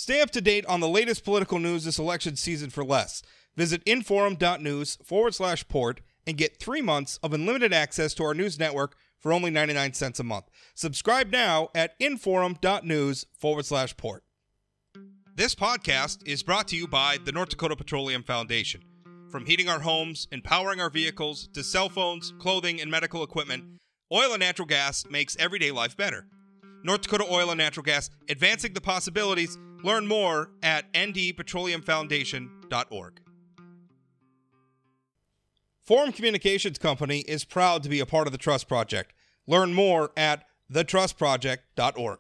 Stay up to date on the latest political news this election season for less. Visit inforum.news/port and get 3 months of unlimited access to our news network for only 99 cents a month. Subscribe now at inforum.news/port. This podcast is brought to you by the North Dakota Petroleum Foundation. From heating our homes and powering our vehicles to cell phones, clothing, and medical equipment, oil and natural gas makes everyday life better. North Dakota Oil and Natural Gas, advancing the possibilities. Learn more at ndpetroleumfoundation.org. Forum Communications Company is proud to be a part of the Trust Project. Learn more at thetrustproject.org.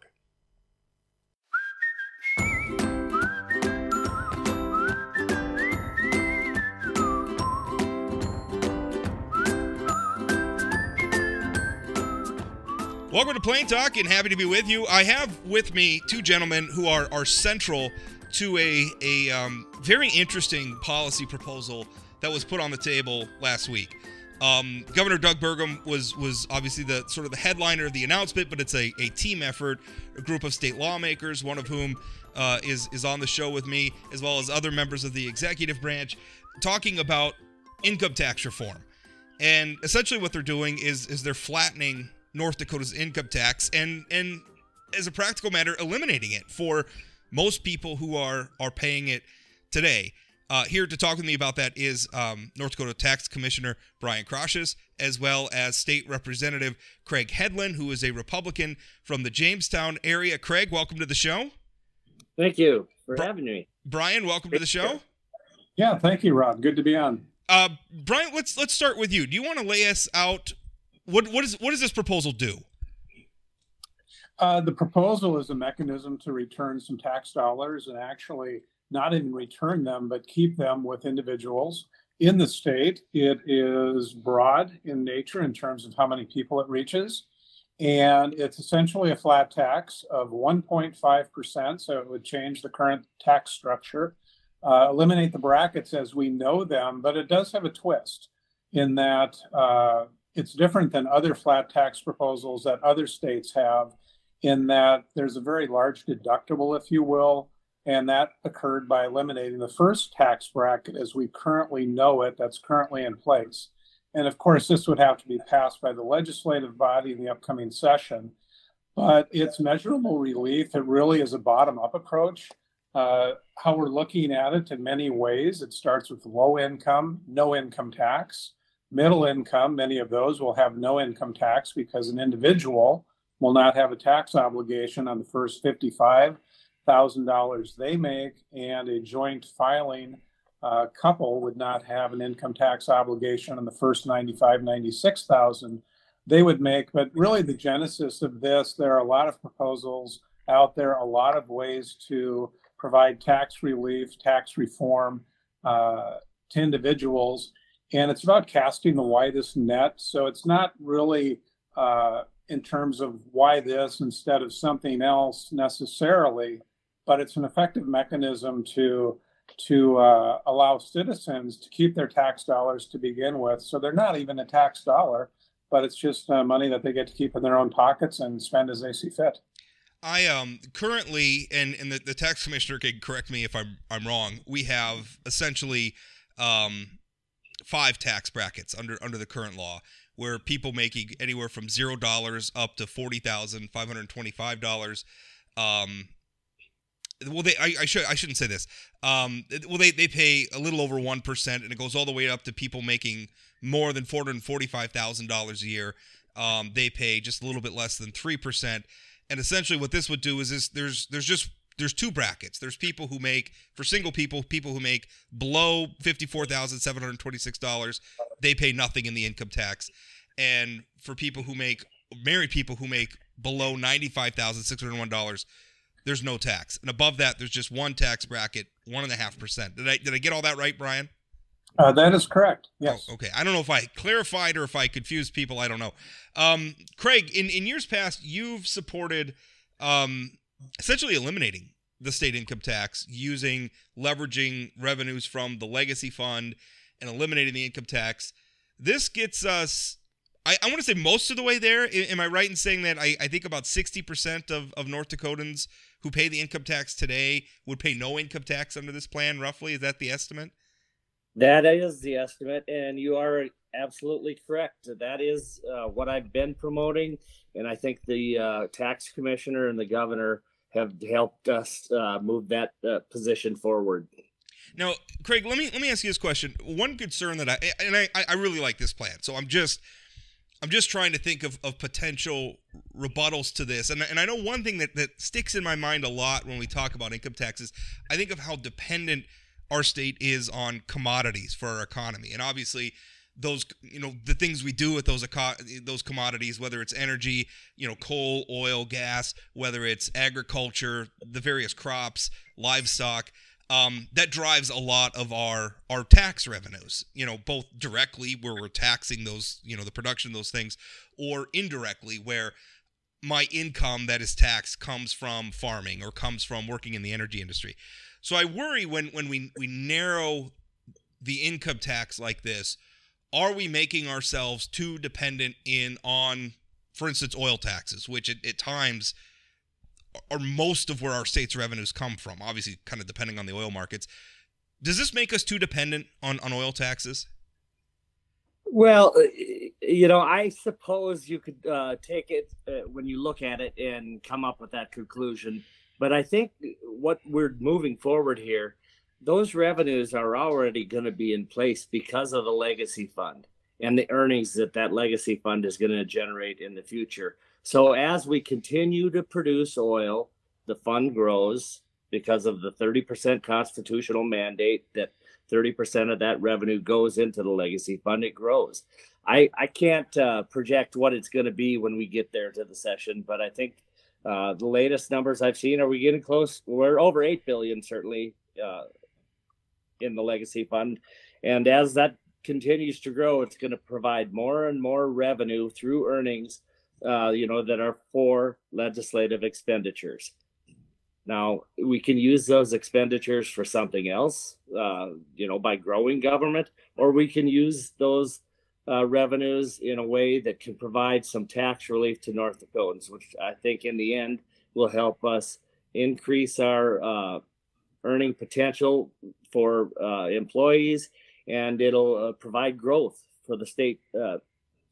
Welcome to Plain Talk, and happy to be with you. I have with me two gentlemen who are central to a very interesting policy proposal that was put on the table last week. Governor Doug Burgum was obviously the sort of the headliner of the announcement, but it's a team effort, a group of state lawmakers, one of whom is on the show with me, as well as other members of the executive branch, talking about income tax reform. And essentially what they're doing is they're flattening North Dakota's income tax and as a practical matter, eliminating it for most people who are paying it today. Here to talk with me about that is North Dakota Tax Commissioner Brian Kroshus, as well as State Representative Craig Headland, who is a Republican from the Jamestown area. Craig, welcome to the show. Thank you for having me. Brian, welcome to the show. Yeah, thank you, Rob. Good to be on. Brian, let's start with you. Do you want to lay us out what does this proposal do? The proposal is a mechanism to return some tax dollars and actually not even return them, but keep them with individuals in the state. It is broad in nature in terms of how many people it reaches. And it's essentially a flat tax of 1.5%. So it would change the current tax structure, eliminate the brackets as we know them, but it does have a twist in that it's different than other flat tax proposals that other states have, in that there's a very large deductible, if you will, and that occurred by eliminating the first tax bracket as we currently know it, that's currently in place. And of course, this would have to be passed by the legislative body in the upcoming session, but it's measurable relief. It really is a bottom-up approach. How we're looking at it in many ways, it starts with low income, no income tax. Middle income, many of those will have no income tax because an individual will not have a tax obligation on the first $55,000 they make, and a joint filing couple would not have an income tax obligation on the first $96,000 they would make. But really the genesis of this, there are a lot of proposals out there, a lot of ways to provide tax relief, tax reform to individuals. And it's about casting the widest net. So it's not really in terms of why this instead of something else necessarily, but it's an effective mechanism to allow citizens to keep their tax dollars to begin with. So they're not even a tax dollar, but it's just money that they get to keep in their own pockets and spend as they see fit. I currently, and the tax commissioner can correct me if I'm wrong, we have essentially 5 tax brackets under the current law, where people making anywhere from $0 up to $40,525. Well, I shouldn't say this. They pay a little over 1%, and it goes all the way up to people making more than $445,000 a year. They pay just a little bit less than 3%. And essentially, what this would do is there's 2 brackets. There's people who make, for single people who make below $54,726, they pay nothing in the income tax. And for married people who make below $95,601, there's no tax. And above that, there's just one tax bracket, 1.5%. Did I get all that right, Brian? That is correct. Yes. Oh, okay. I don't know if I clarified or if I confused people. I don't know. Craig, in years past, you've supported essentially eliminating the state income tax, leveraging revenues from the legacy fund and eliminating the income tax. This gets us I want to say most of the way there. Am I right in saying that I think about 60% of North Dakotans who pay the income tax today would pay no income tax under this plan, roughly? Is that the estimate? That is the estimate, and you are absolutely correct. That is what I've been promoting, and I think the tax commissioner and the governor have helped us move that position forward. Now, Craig, let me ask you this question. One concern that I really like this plan, so I'm just trying to think of potential rebuttals to this. And I know one thing that sticks in my mind a lot when we talk about income taxes, I think of how dependent our state is on commodities for our economy. And obviously those, the things we do with those commodities, whether it's energy, coal, oil, gas, whether it's agriculture, the various crops, livestock, that drives a lot of our tax revenues, both directly where we're taxing those, the production of those things, or indirectly where my income that is taxed comes from farming or comes from working in the energy industry. So I worry when we narrow the income tax like this, are we making ourselves too dependent on, for instance, oil taxes, which at times are most of where our state's revenues come from, obviously kind of depending on the oil markets. Does this make us too dependent on oil taxes? Well, I suppose you could take it when you look at it and come up with that conclusion. But I think what we're moving forward here, those revenues are already going to be in place because of the legacy fund and the earnings that legacy fund is going to generate in the future. So as we continue to produce oil, the fund grows because of the 30% constitutional mandate that 30% of that revenue goes into the legacy fund. It grows. I can't project what it's going to be when we get there to the session, but I think the latest numbers I've seen, are we getting close? We're over $8 billion, certainly, in the legacy fund. And as that continues to grow, it's going to provide more and more revenue through earnings, that are for legislative expenditures. Now, we can use those expenditures for something else, by growing government, or we can use those revenues in a way that can provide some tax relief to North Dakotans, which I think in the end will help us increase our earning potential for employees, and it'll provide growth for the state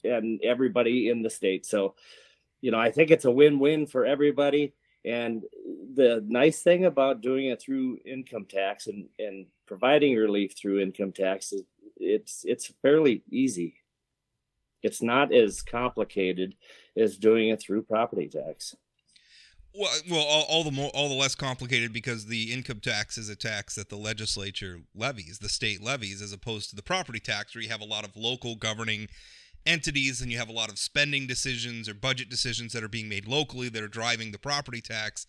and everybody in the state. So, I think it's a win-win for everybody. And the nice thing about doing it through income tax and providing relief through income tax is it's fairly easy. It's not as complicated as doing it through property tax. Well, all the less complicated because the income tax is a tax that the legislature levies, the state levies, as opposed to the property tax, where you have a lot of local governing entities and you have a lot of spending decisions or budget decisions that are being made locally that are driving the property tax.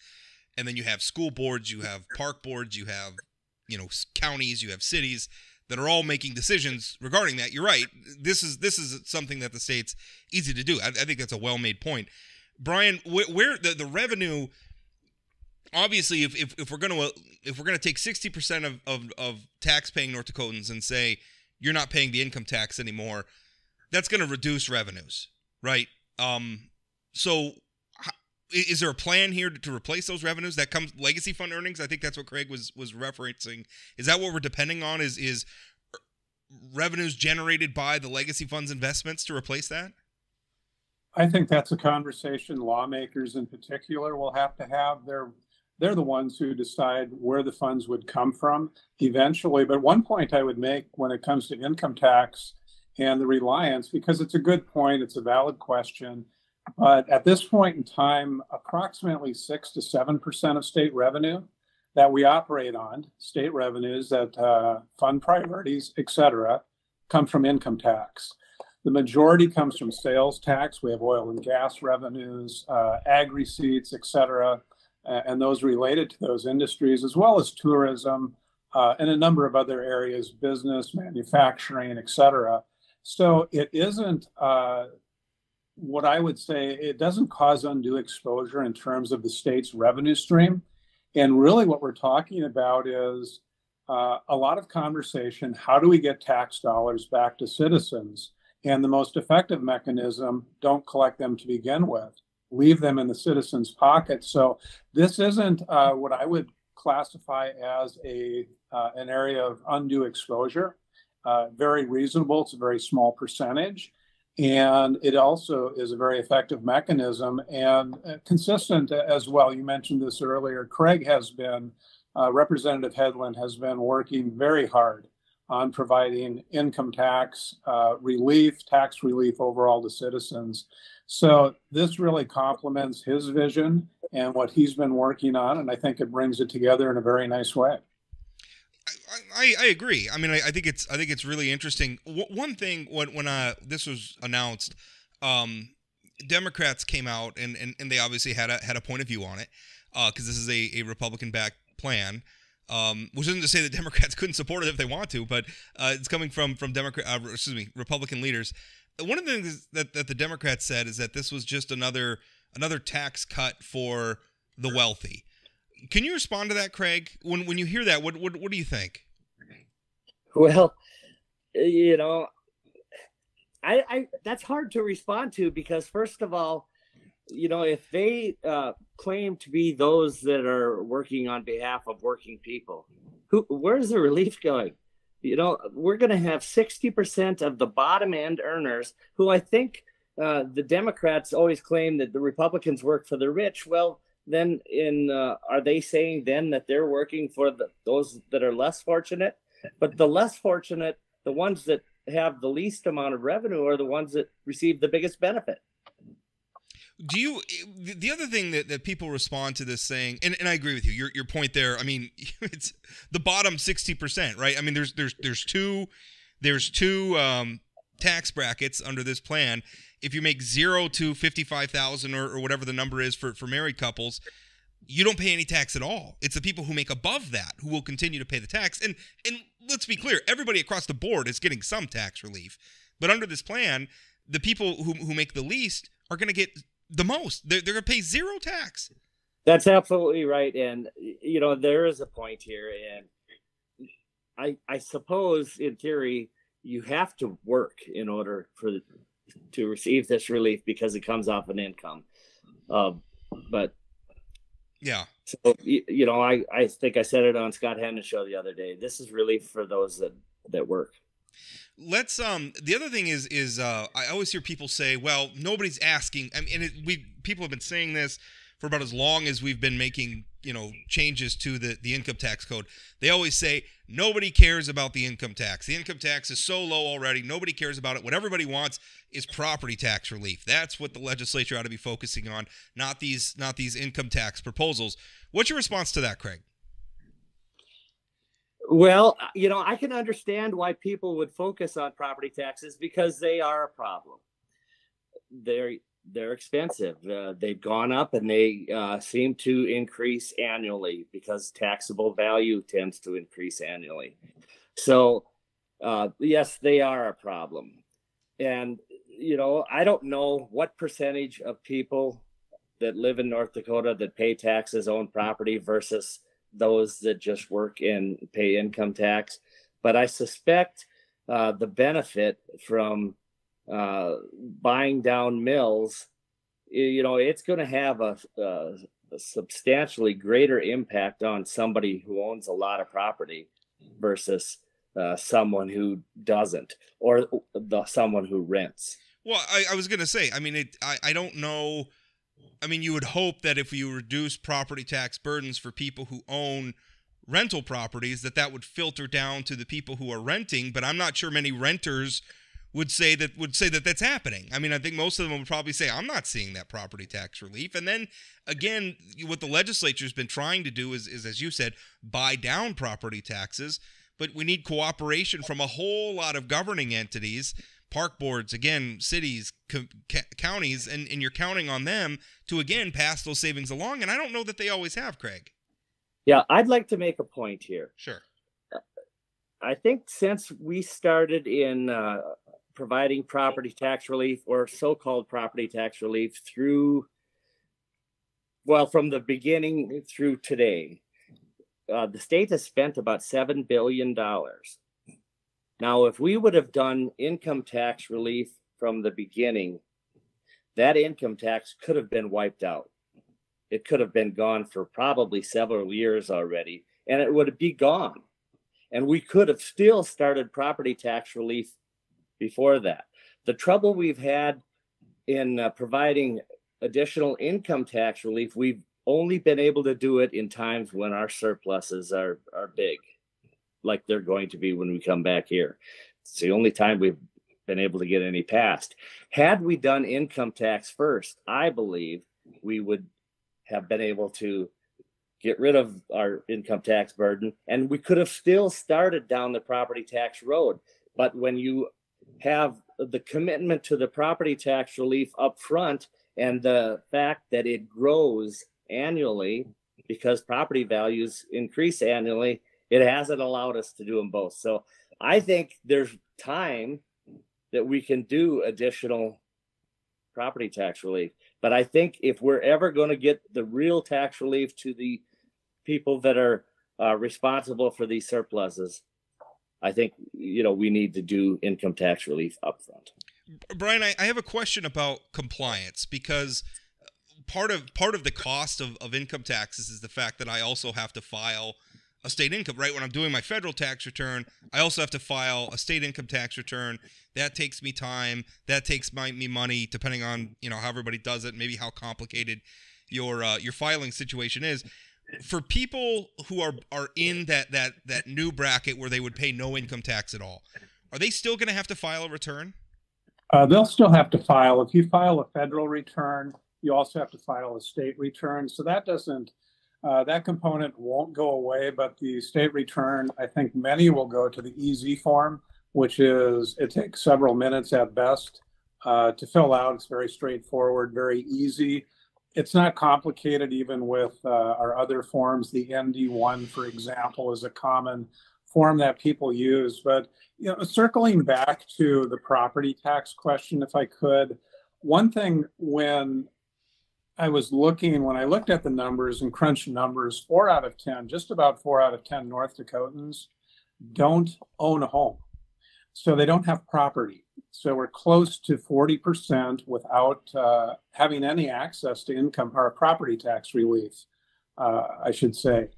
And then you have school boards, you have park boards, you have, counties, you have cities that are all making decisions regarding that. You're right. This is something that the state's easy to do. I think that's a well-made point. Brian, where the revenue, obviously, if we're going to take 60% of tax-paying North Dakotans and say you're not paying the income tax anymore, that's going to reduce revenues, right? So is there a plan here to replace those revenues that comes legacy fund earnings? I think that's what Craig was referencing. Is that what we're depending on? Is revenues generated by the legacy fund's investments to replace that? I think that's a conversation lawmakers in particular will have to have. They're the ones who decide where the funds would come from eventually. But one point I would make when it comes to income tax and the reliance, because it's a good point, it's a valid question. But at this point in time, approximately 6 to 7% of state revenue that we operate on, state revenues that fund priorities, et cetera, come from income tax. The majority comes from sales tax. We have oil and gas revenues, ag receipts, et cetera, and those related to those industries, as well as tourism and a number of other areas, business, manufacturing, et cetera. So it isn't what I would say, it doesn't cause undue exposure in terms of the state's revenue stream. And really what we're talking about is a lot of conversation. How do we get tax dollars back to citizens? And the most effective mechanism, don't collect them to begin with. Leave them in the citizen's pocket. So this isn't what I would classify as an area of undue exposure. Very reasonable. It's a very small percentage. And it also is a very effective mechanism and consistent as well. You mentioned this earlier. Craig has been, Representative Headland has been working very hard on providing income tax relief, tax relief overall to citizens. So this really complements his vision and what he's been working on. And I think it brings it together in a very nice way. I agree. I mean, I think it's really interesting. One thing when this was announced, Democrats came out and they obviously had a point of view on it because this is a Republican-backed plan, which isn't to say that Democrats couldn't support it if they want to, but it's coming from Republican leaders. One of the things that the Democrats said is that this was just another tax cut for the wealthy. Can you respond to that, Craig? When you hear that, what do you think? Well, you know, I that's hard to respond to because first of all, you know, if they claim to be those that are working on behalf of working people, where's the relief going? You know, we're going to have 60% of the bottom end earners who I think the Democrats always claim that the Republicans work for the rich. Well, then are they saying then that they're working for those that are less fortunate? But the less fortunate, the ones that have the least amount of revenue are the ones that receive the biggest benefit. The other thing that people respond to this saying, and I agree with you, your point there. I mean, it's the bottom 60%, right? I mean, there's two tax brackets under this plan. If you make 0 to 55,000 or whatever the number is for married couples, you don't pay any tax at all. It's the people who make above that who will continue to pay the tax. And let's be clear, everybody across the board is getting some tax relief. But under this plan, the people who make the least are going to get the most. They're going to pay zero tax. That's absolutely right. And, you know, there is a point here. And I suppose in theory, you have to work in order to receive this relief because it comes off an income. But yeah. So, you know, I think I said it on Scott Hannon's show the other day. This is relief for those that work. Let's the other thing is I always hear people say, well, nobody's asking. I mean, people have been saying this for about as long as we've been making, you know, changes to the income tax code. They always say nobody cares about the income tax. The income tax is so low already. Nobody cares about it. What everybody wants is property tax relief. That's what the legislature ought to be focusing on, not these income tax proposals. What's your response to that, Craig? Well, you know, I can understand why people would focus on property taxes because they are a problem. They're expensive. They've gone up and they seem to increase annually because taxable value tends to increase annually. So, yes, they are a problem. And, you know, I don't know what percentage of people that live in North Dakota that pay taxes own property versus those that just work and pay income tax. But I suspect the benefit from buying down mills, you know, it's going to have a substantially greater impact on somebody who owns a lot of property versus someone who doesn't, or someone who rents. Well, I was going to say, I mean, I don't know. I mean, you would hope that if you reduce property tax burdens for people who own rental properties, that would filter down to the people who are renting. But I'm not sure many renters would say that that's happening. I mean, I think most of them would probably say, I'm not seeing that property tax relief. And then again, what the legislature has been trying to do is, as you said, buy down property taxes. But we need cooperation from a whole lot of governing entities, park boards, again, cities, counties, and you're counting on them to, again, pass those savings along. And I don't know that they always have, Craig. Yeah, I'd like to make a point here. Sure. I think since we started in providing property tax relief or so-called property tax relief from the beginning through today, the state has spent about $7 billion. Now, if we would have done income tax relief from the beginning, that income tax could have been wiped out. It could have been gone for probably several years already, and it would be gone. And we could have still started property tax relief before that. The trouble we've had in providing additional income tax relief, we've only been able to do it in times when our surpluses are big, like they're going to be when we come back here. It's the only time we've been able to get any passed. Had we done income tax first, I believe we would have been able to get rid of our income tax burden, and we could have still started down the property tax road. But when you have the commitment to the property tax relief up front and the fact that it grows annually because property values increase annually, it hasn't allowed us to do them both. So I think there's time that we can do additional property tax relief. But I think if we're ever going to get the real tax relief to the people that are responsible for these surpluses, I think, we need to do income tax relief up front. Brian, I have a question about compliance, because part of the cost of income taxes is the fact that I also have to file a state income, right? When I'm doing my federal tax return, I also have to file a state income tax return. That takes me time. That takes me money, depending on, how everybody does it, maybe how complicated your filing situation is. For people who are in that new bracket where they would pay no income tax at all, are they still going to have to file a return? They'll still have to file. If you file a federal return, you also have to file a state return. So that that component won't go away, but the state return, I think many will go to the EZ form, which it takes several minutes at best to fill out. It's very straightforward, very easy. It's not complicated even with our other forms. The ND1, for example, is a common form that people use. But circling back to the property tax question, if I could, one thing when I looked at the numbers and crunched numbers, 4 out of 10, just about 4 out of 10 North Dakotans don't own a home. So they don't have property. So we're close to 40% without having any access to income or property tax relief, I should say.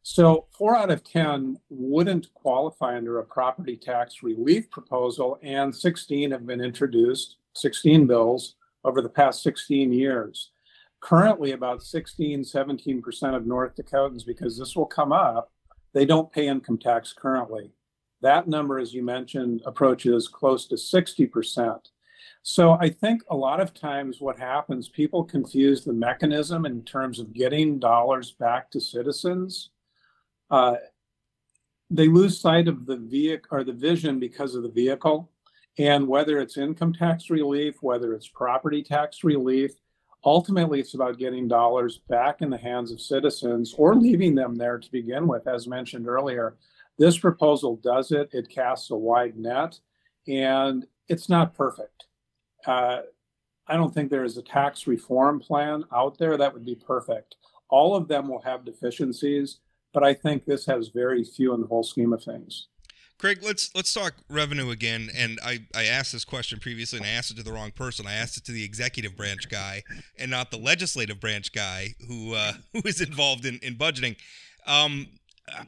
So 4 out of 10 wouldn't qualify under a property tax relief proposal, and 16 have been introduced, 16 bills over the past 16 years. Currently, about 17% of North Dakotans, because this will come up, they don't pay income tax currently. That number, as you mentioned, approaches close to 60%. So I think a lot of times what happens, people confuse the mechanism in terms of getting dollars back to citizens. They lose sight of the vehicle or the vision because of the vehicle. And whether it's income tax relief, whether it's property tax relief, ultimately it's about getting dollars back in the hands of citizens or leaving them there to begin with. As mentioned earlier, this proposal does it. It casts a wide net, and it's not perfect. I don't think there is a tax reform plan out there that would be perfect. All of them will have deficiencies, but I think this has very few in the whole scheme of things. Craig, let's talk revenue again. And I asked this question previously, and I asked it to the wrong person. I asked it to the executive branch guy and not the legislative branch guy who is involved in budgeting.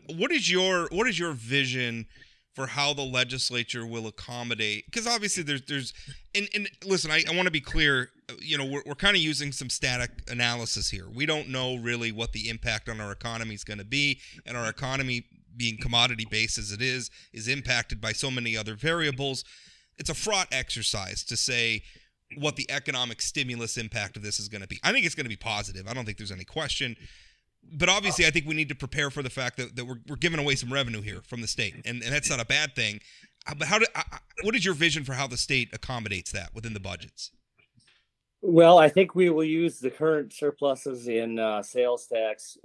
What is your vision for how the legislature will accommodate? Because obviously there's and listen, I want to be clear. We're kind of using some static analysis here. We don't know really what the impact on our economy is going to be, and our economy, being commodity based as it is impacted by so many other variables. It's a fraught exercise to say what the economic stimulus impact of this is going to be. I think it's going to be positive. I don't think there's any question. But obviously, I think we need to prepare for the fact that we're giving away some revenue here from the state, and that's not a bad thing. But what is your vision for how the state accommodates that within the budgets? Well, I think we will use the current surpluses in sales tax,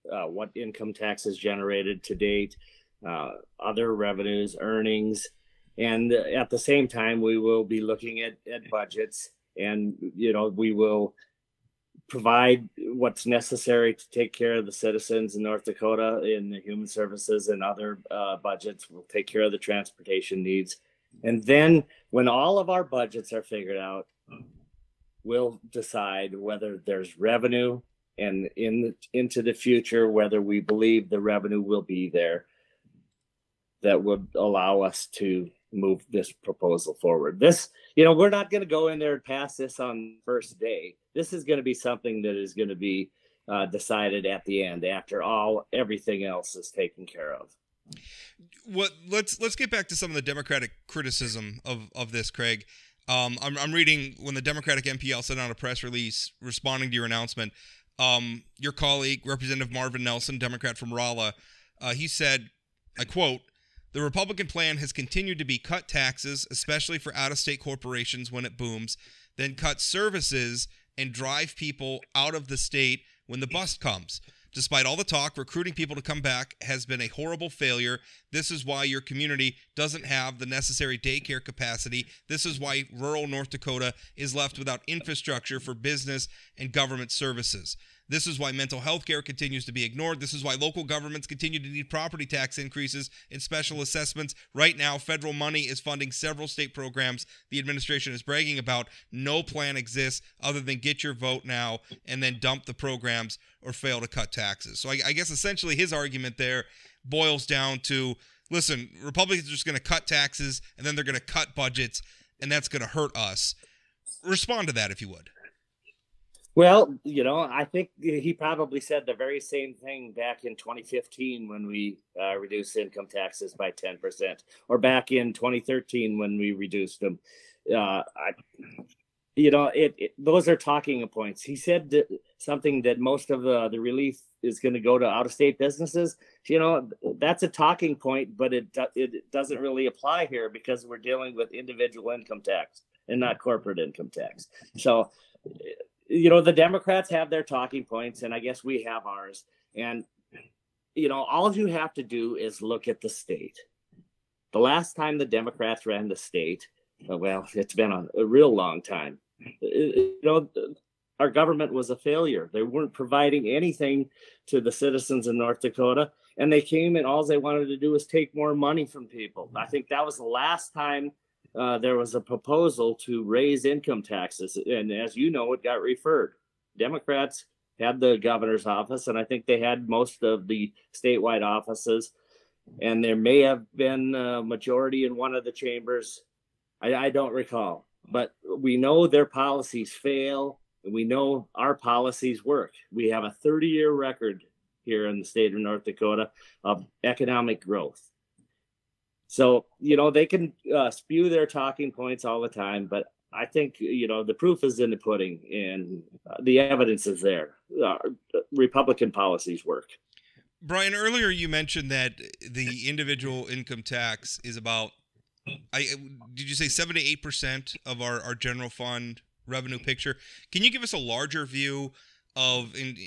what income tax is generated to date, other revenues, earnings, and at the same time, we will be looking at budgets, and we will provide what's necessary to take care of the citizens in North Dakota in the human services and other budgets. We'll take care of the transportation needs. And then when all of our budgets are figured out, we'll decide whether there's revenue and into the future, whether we believe the revenue will be there that would allow us to move this proposal forward. This, we're not going to go in there and pass this on the first day. This is going to be something that is going to be decided at the end after everything else is taken care of. Let's get back to some of the Democratic criticism of this, Craig. I'm reading when the Democratic MPL sent out a press release responding to your announcement. Your colleague, Representative Marvin Nelson, Democrat from Rolla, he said, I quote, "The Republican plan has continued to be cut taxes, especially for out-of-state corporations when it booms, then cut services and drive people out of the state when the bust comes. Despite all the talk, recruiting people to come back has been a horrible failure. This is why your community doesn't have the necessary daycare capacity. This is why rural North Dakota is left without infrastructure for business and government services. This is why mental health care continues to be ignored. This is why local governments continue to need property tax increases and special assessments. Right now, federal money is funding several state programs the administration is bragging about. No plan exists other than get your vote now and then dump the programs or fail to cut taxes." So I guess essentially his argument there boils down to, listen, Republicans are just going to cut taxes and then they're going to cut budgets, and that's going to hurt us. Respond to that if you would. Well, I think he probably said the very same thing back in 2015 when we reduced income taxes by 10%, or back in 2013 when we reduced them. Those are talking points. He said something that most of the relief is going to go to out-of-state businesses. That's a talking point, but it doesn't really apply here because we're dealing with individual income tax and not corporate income tax. So, the Democrats have their talking points, and I guess we have ours. And, all you have to do is look at the state. The last time the Democrats ran the state, well, it's been a real long time. Our government was a failure. They weren't providing anything to the citizens in North Dakota, and they came and all they wanted to do was take more money from people. I think that was the last time there was a proposal to raise income taxes. And as you know, it got referred. Democrats had the governor's office, and I think they had most of the statewide offices. And there may have been a majority in one of the chambers. I don't recall. But we know their policies fail, and we know our policies work. We have a 30-year record here in the state of North Dakota of economic growth. So, they can spew their talking points all the time, but I think, the proof is in the pudding, and the evidence is there. Republican policies work. Brian, earlier you mentioned that the individual income tax is about, did you say 7 to 8% of our general fund revenue picture? Can you give us a larger view of, and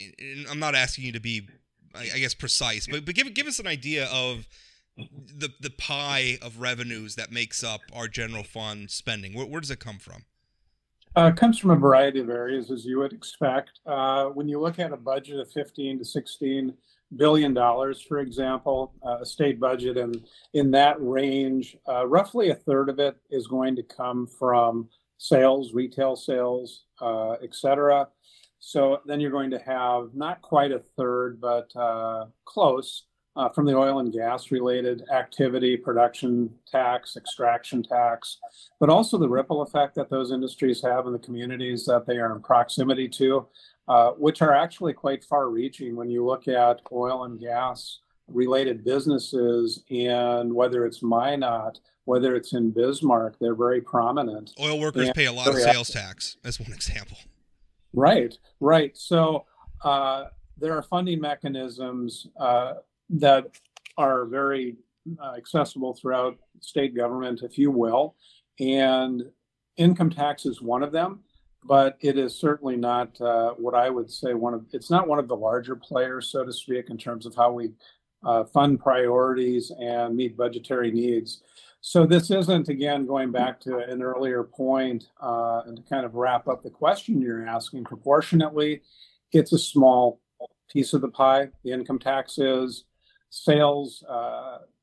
I'm not asking you to be, I guess, precise, but give us an idea of the pie of revenues that makes up our general fund spending. Where does it come from? It comes from a variety of areas, as you would expect. When you look at a budget of $15 to $16 billion, for example, a state budget, and in that range, roughly a third of it is going to come from sales, retail sales, et cetera. So then you're going to have not quite a third, but close, from the oil and gas related activity, production tax, extraction tax, but also the ripple effect that those industries have in the communities that they are in proximity to, which are actually quite far reaching when you look at oil and gas related businesses, and whether it's Minot, whether it's in Bismarck, they're very prominent. Oil workers pay a lot of sales tax, as one example. Right. So there are funding mechanisms that are very accessible throughout state government, if you will, and income tax is one of them, but it is certainly not what I would say it's not one of the larger players, so to speak, in terms of how we fund priorities and meet budgetary needs. So this isn't, again, going back to an earlier point, and to kind of wrap up the question you're asking, proportionately, it's a small piece of the pie. The income tax is sales,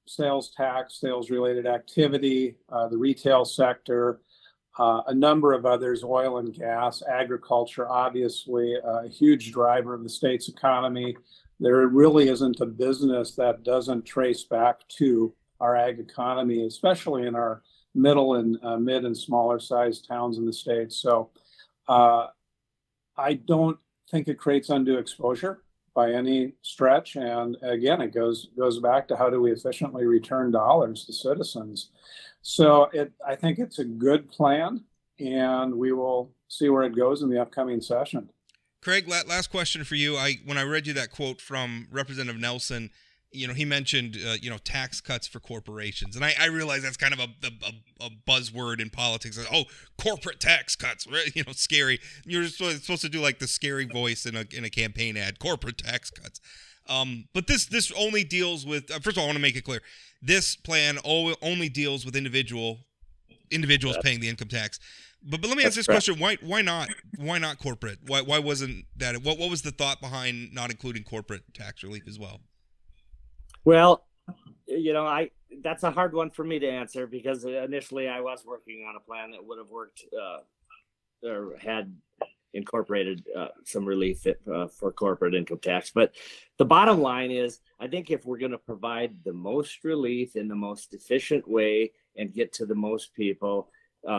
sales tax, sales-related activity, the retail sector, a number of others, oil and gas, agriculture, obviously a huge driver of the state's economy. There really isn't a business that doesn't trace back to our ag economy, especially in our middle and mid and smaller sized towns in the state. So I don't think it creates undue exposure by any stretch. And again, it goes back to how do we efficiently return dollars to citizens. So I think it's a good plan, and we will see where it goes in the upcoming session. Craig, last question for you. When I read you that quote from Representative Nelson, he mentioned, tax cuts for corporations. And I realize that's kind of a buzzword in politics. Like, oh, corporate tax cuts, scary. You're supposed to do like the scary voice in a campaign ad, corporate tax cuts. But this only deals with, first of all, I want to make it clear. This plan only deals with individuals paying the income tax. But let me ask this question. Why not corporate? Why wasn't that? What was the thought behind not including corporate tax relief as well? Well, that's a hard one for me to answer, because initially I was working on a plan that would have worked or had incorporated some relief for corporate income tax. But the bottom line is, I think if we're going to provide the most relief in the most efficient way and get to the most people,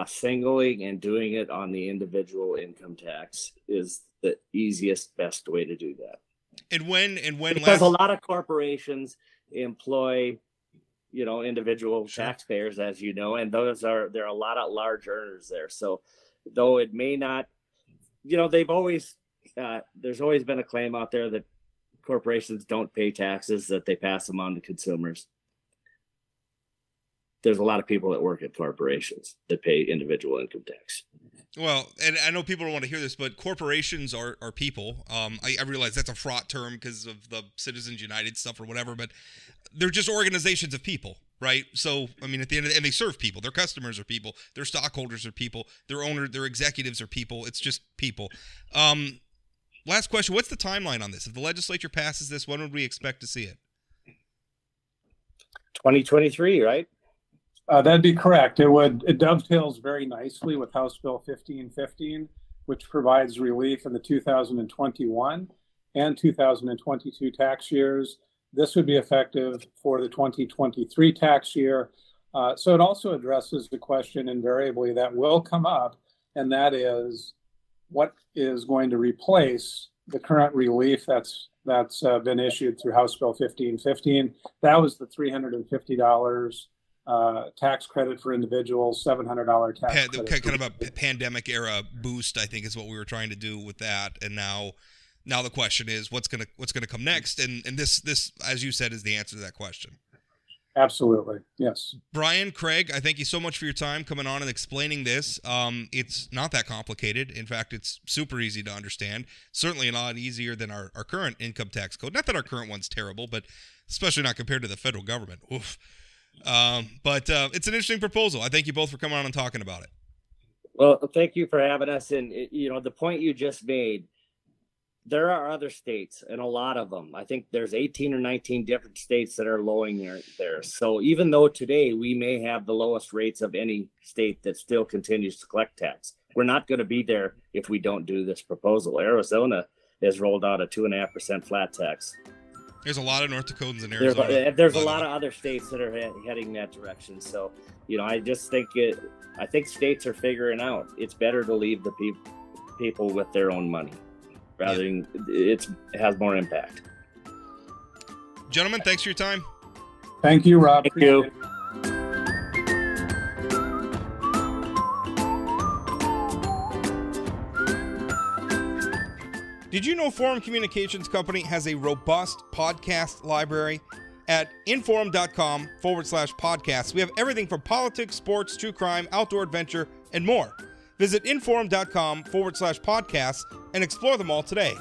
singling and doing it on the individual income tax is the easiest, best way to do that. And when because a lot of corporations employ, individual taxpayers, as you know, and there are a lot of large earners there. So though it may not, there's always been a claim out there that corporations don't pay taxes, that they pass them on to consumers. There's a lot of people that work at corporations that pay individual income tax. Well, and I know people don't want to hear this, but corporations are people. I realize that's a fraught term because of the Citizens United stuff or whatever, but they're just organizations of people, right? So, I mean, at the end of the day, and they serve people. Their customers are people. Their stockholders are people. Their executives are people. It's just people. Last question. What's the timeline on this? If the legislature passes this, when would we expect to see it? 2023, right? That'd be correct. It dovetails very nicely with House Bill 1515, which provides relief in the 2021 and 2022 tax years. This would be effective for the 2023 tax year. So it also addresses the question invariably that will come up, and that is what is going to replace the current relief that's been issued through House Bill 1515. That was the $350 tax credit for individuals, $700 tax credit. Kind of a pandemic era boost, I think, is what we were trying to do with that. And now the question is, what's gonna come next? And this, as you said, is the answer to that question. Absolutely, yes. Brian, Craig, I thank you so much for your time coming on and explaining this. It's not that complicated. In fact, it's super easy to understand. Certainly a lot easier than our current income tax code. Not that our current one's terrible, but especially not compared to the federal government. Oof. But it's an interesting proposal. I thank you both for coming on and talking about it. Well, thank you for having us. And, the point you just made, there are other states, and a lot of them. I think there's 18 or 19 different states that are lowering there. So even though today we may have the lowest rates of any state that still continues to collect tax, we're not going to be there if we don't do this proposal. Arizona has rolled out a 2.5% flat tax. There's a lot of North Dakotans in Arizona. There's a lot of other states that are heading that direction. So, I just think I think states are figuring out it's better to leave the people with their own money rather than it has more impact. Gentlemen, thanks for your time. Thank you, Rob. Thank you. Did you know Forum Communications Company has a robust podcast library? At inforum.com/podcasts, we have everything from politics, sports, true crime, outdoor adventure, and more. Visit inforum.com/podcasts and explore them all today.